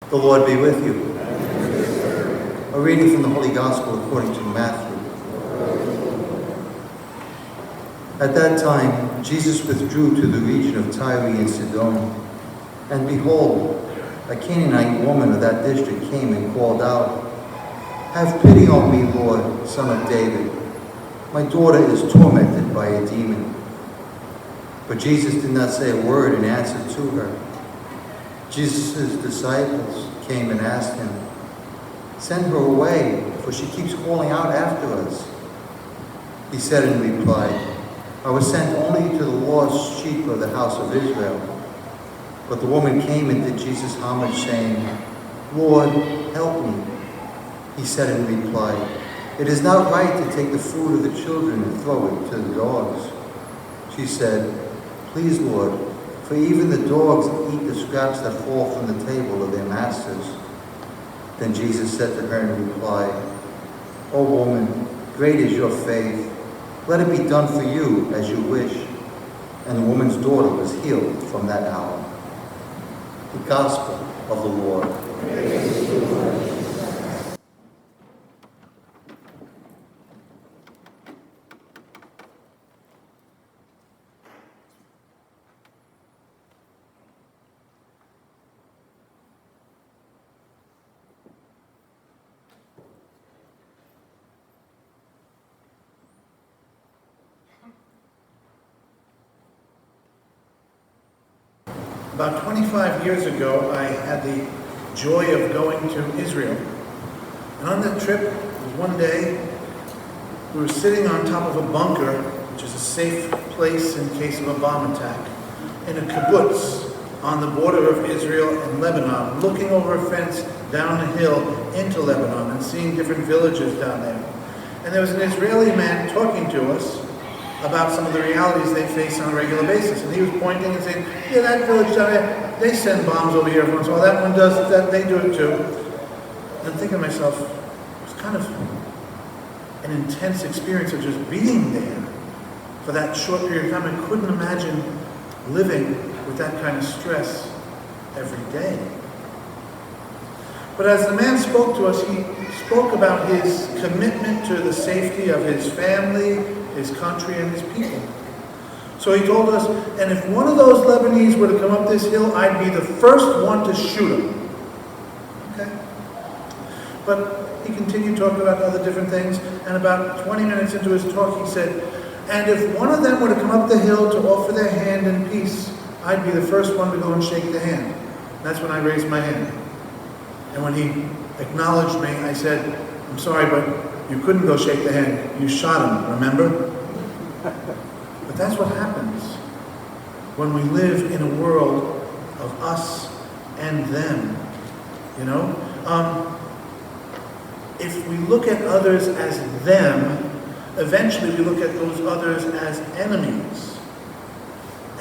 The Lord be with you. A reading from the Holy Gospel according to Matthew. At that time, Jesus withdrew to the region of Tyre and Sidon. And behold, a Canaanite woman of that district came and called out, "Have pity on me, Lord, Son of David. My daughter is tormented by a demon." But Jesus did not say a word in answer to her. Jesus' disciples came and asked him, "Send her away, for she keeps calling out after us." He said in reply, "I was sent only to the lost sheep of the house of Israel." But the woman came and did Jesus homage, saying, "Lord, help me." He said in reply, "It is not right to take the food of the children and throw it to the dogs." She said, "Please, Lord, for even the dogs eat the scraps that fall from the table of their masters." Then Jesus said to her in reply, "O woman, great is your faith. Let it be done for you as you wish." And the woman's daughter was healed from that hour. The Gospel of the Lord. Praise to you, Lord. About 25 years ago, I had the joy of going to Israel. And on that trip, one day, we were sitting on top of a bunker, which is a safe place in case of a bomb attack, in a kibbutz on the border of Israel and Lebanon, looking over a fence down a hill into Lebanon and seeing different villages down there. And there was an Israeli man talking to us about some of the realities they face on a regular basis. And he was pointing and saying, "Yeah, that village down there, they send bombs over here every once in a while. That one does that, they do it too." And I'm thinking to myself, it was kind of an intense experience of just being there for that short period of time. I couldn't imagine living with that kind of stress every day. But as the man spoke to us, he spoke about his commitment to the safety of his family, his country, and his people. So he told us, "And if one of those Lebanese were to come up this hill, I'd be the first one to shoot him." Okay? But he continued talking about other different things, and about 20 minutes into his talk, he said, "And if one of them were to come up the hill to offer their hand in peace, I'd be the first one to go and shake the hand." And that's when I raised my hand. And when he acknowledged me, I said, "I'm sorry, but you couldn't go shake the hand. You shot him, remember?" But that's what happens when we live in a world of us and them, you know? If we look at others as them, eventually we look at those others as enemies.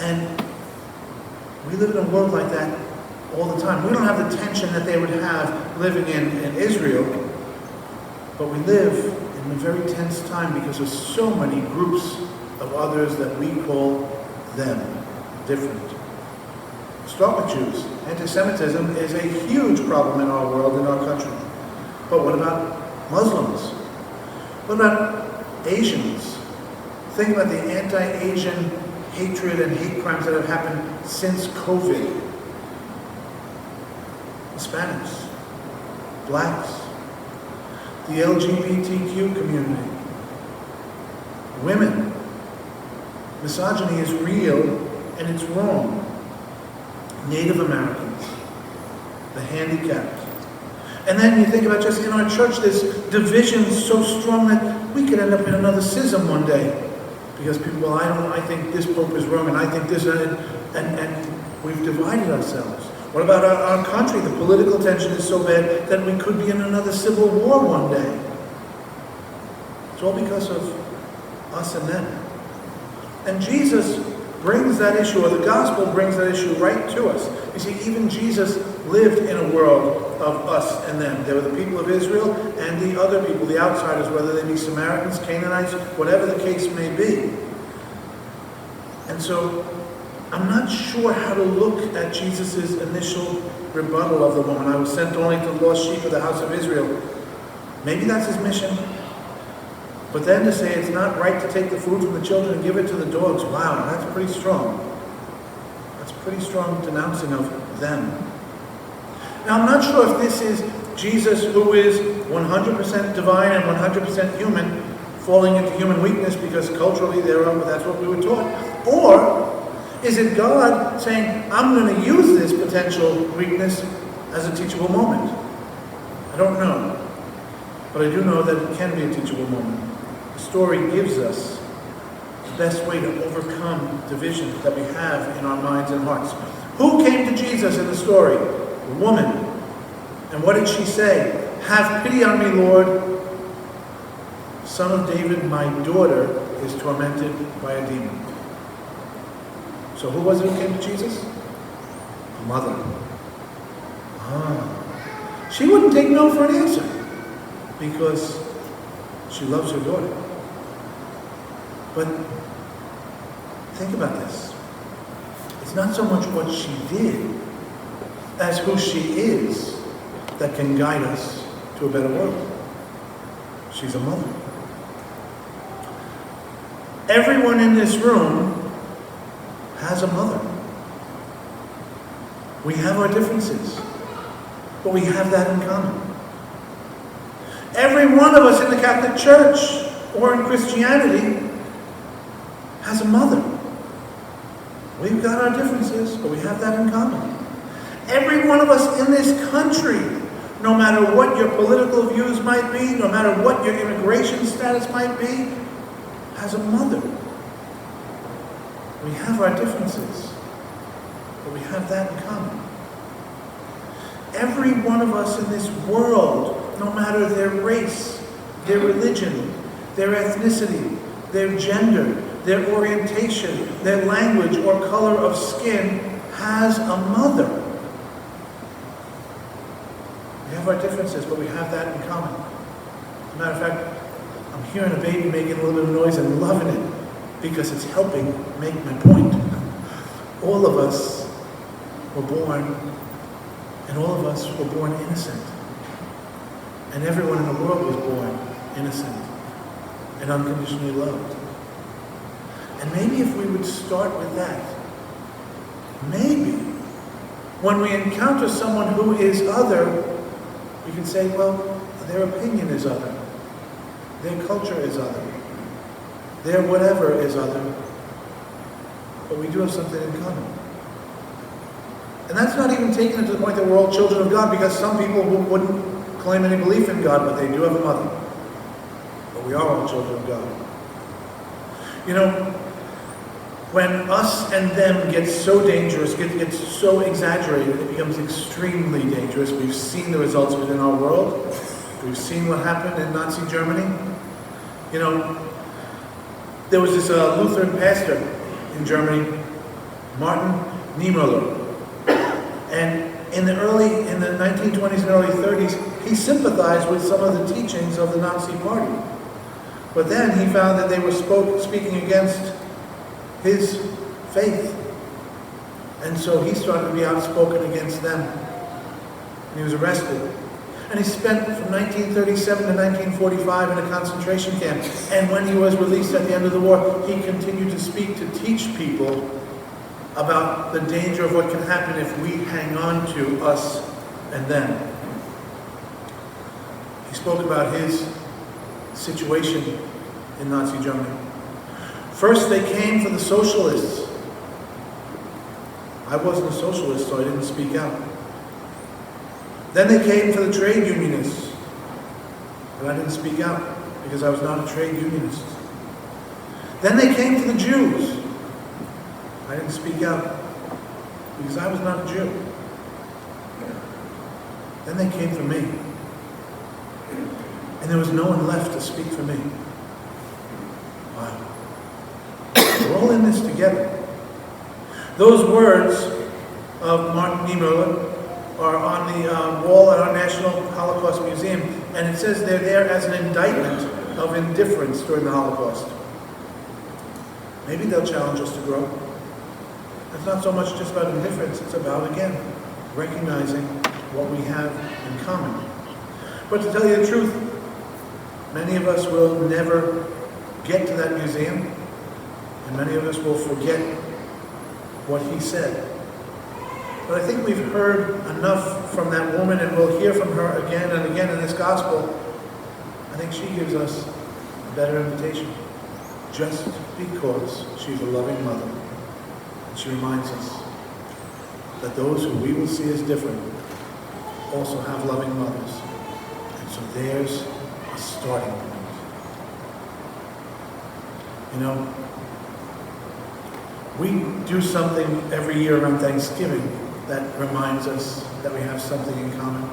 And we live in a world like that all the time. We don't have the tension that they would have living in Israel, but we live in a very tense time because there's so many groups of others that we call them, different. Start with Jews. Anti-Semitism is a huge problem in our world, in our country. But what about Muslims? What about Asians? Think about the anti-Asian hatred and hate crimes that have happened since COVID. Hispanics, blacks, the LGBTQ community, women. Misogyny is real and it's wrong. Native Americans, the handicapped. And then you think about just in our church, there's divisions so strong that we could end up in another schism one day. Because people, well, I think this pope is wrong, and I think this, and we've divided ourselves. What about our country? The political tension is so bad that we could be in another civil war one day. It's all because of us and them. And Jesus brings that issue, or the gospel brings that issue right to us. You see, even Jesus lived in a world of us and them. There were the people of Israel and the other people, the outsiders, whether they be Samaritans, Canaanites, whatever the case may be. And so I'm not sure how to look at Jesus' initial rebuttal of the woman. I was sent only to the lost sheep of the house of Israel. Maybe that's his mission. But then to say it's not right to take the food from the children and give it to the dogs, wow, that's pretty strong. That's pretty strong denouncing of them. Now, I'm not sure if this is Jesus, who is 100% divine and 100% human, falling into human weakness because culturally that's what we were taught. Or is it God saying, I'm going to use this potential weakness as a teachable moment? I don't know. But I do know that it can be a teachable moment. The story gives us the best way to overcome division that we have in our minds and hearts. Who came to Jesus in the story? The woman. And what did she say? Have pity on me, Lord. Son of David, my daughter is tormented by a demon. So who was it who came to Jesus? A mother. She wouldn't take no for an answer because she loves her daughter. But think about this. It's not so much what she did as who she is that can guide us to a better world. She's a mother. Everyone in this room has a mother. We have our differences, but we have that in common. Every one of us in the Catholic Church or in Christianity has a mother. We've got our differences, but we have that in common. Every one of us in this country, no matter what your political views might be, no matter what your immigration status might be, has a mother. We have our differences, but we have that in common. Every one of us in this world, no matter their race, their religion, their ethnicity, their gender, their orientation, their language or color of skin, has a mother. We have our differences, but we have that in common. As a matter of fact, I'm hearing a baby making a little bit of noise and loving it because it's helping make my point. All of us were born, and all of us were born innocent. And everyone in the world was born innocent and unconditionally loved. And maybe if we would start with that, maybe when we encounter someone who is other, we can say, well, their opinion is other. Their culture is other. Their whatever is other. But we do have something in common. And that's not even taking it to the point that we're all children of God, because some people wouldn't claim any belief in God, but they do have a mother. But we are all children of God. You know, when us and them gets so dangerous, gets so exaggerated, it becomes extremely dangerous. We've seen the results within our world. We've seen what happened in Nazi Germany. You know, there was this Lutheran pastor in Germany, Martin Niemöller. And in the 1920s and early 30s, he sympathized with some of the teachings of the Nazi party. But then he found that they were speaking against his faith. And so he started to be outspoken against them. And he was arrested. And he spent from 1937 to 1945 in a concentration camp. And when he was released at the end of the war, he continued to speak, to teach people about the danger of what can happen if we hang on to us and them. He spoke about his situation in Nazi Germany. First, they came for the socialists. I wasn't a socialist, so I didn't speak out. Then they came for the trade unionists, but I didn't speak out because I was not a trade unionist. Then they came for the Jews. I didn't speak out because I was not a Jew. Then they came for me. And there was no one left to speak for me. Wow. We're all in this together. Those words of Martin Niemöller are on the wall at our National Holocaust Museum, and it says they're there as an indictment of indifference during the Holocaust. Maybe they'll challenge us to grow. It's not so much just about indifference, it's about, again, recognizing what we have in common. But to tell you the truth, many of us will never get to that museum, and many of us will forget what he said. But I think we've heard enough from that woman, and we'll hear from her again and again in this gospel. I think she gives us a better invitation, just because she's a loving mother. She reminds us that those who we will see as different also have loving mothers. And so there's a starting point. You know, we do something every year around Thanksgiving that reminds us that we have something in common.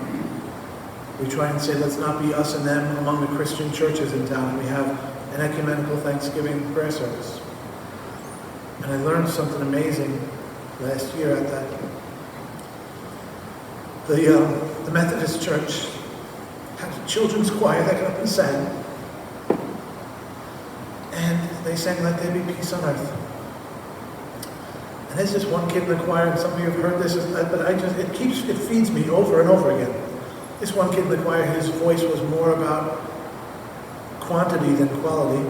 We try and say, let's not be us and them among the Christian churches in town. We have an ecumenical Thanksgiving prayer service. And I learned something amazing last year at that. The Methodist Church had a children's choir that got up and sang. And they sang, "Let there be peace on earth." And there's this one kid in the choir, and some of you have heard this, but it feeds me over and over again. This one kid in the choir, his voice was more about quantity than quality.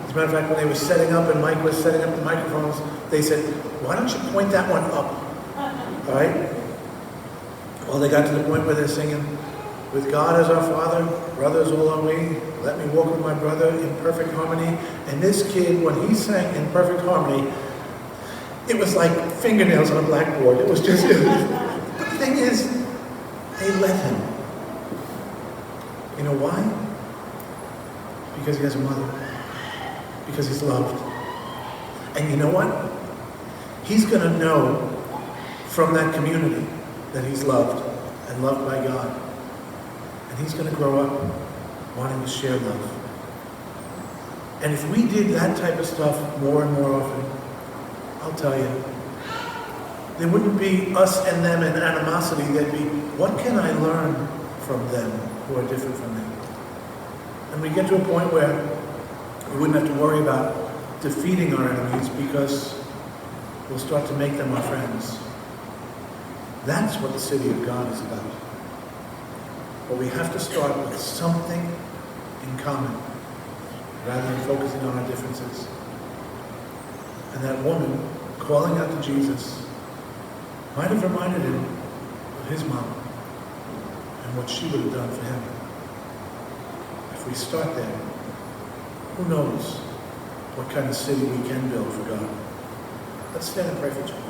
As a matter of fact, when they were setting up and Mike was setting up the microphones, they said, "Why don't you point that one up?" All right? Well, they got to the point where they're singing, "With God as our Father, brothers all are we. Let me walk with my brother in perfect harmony." And this kid, when he sang in perfect harmony, it was like fingernails on a blackboard. It was just, but the thing is, they let him. You know why? Because he has a mother. Because he's loved. And you know what? He's going to know from that community that he's loved and loved by God. And he's going to grow up wanting to share love. And if we did that type of stuff more and more often, I'll tell you, there wouldn't be us and them and animosity. There'd be, what can I learn from them who are different from me? And we get to a point where we wouldn't have to worry about defeating our enemies because we'll start to make them our friends. That's what the city of God is about. But we have to start with something in common rather than focusing on our differences. And that woman calling out to Jesus might have reminded him of his mom and what she would have done for him. If we start there, who knows what kind of city we can build for God. Let's stand and pray for each other.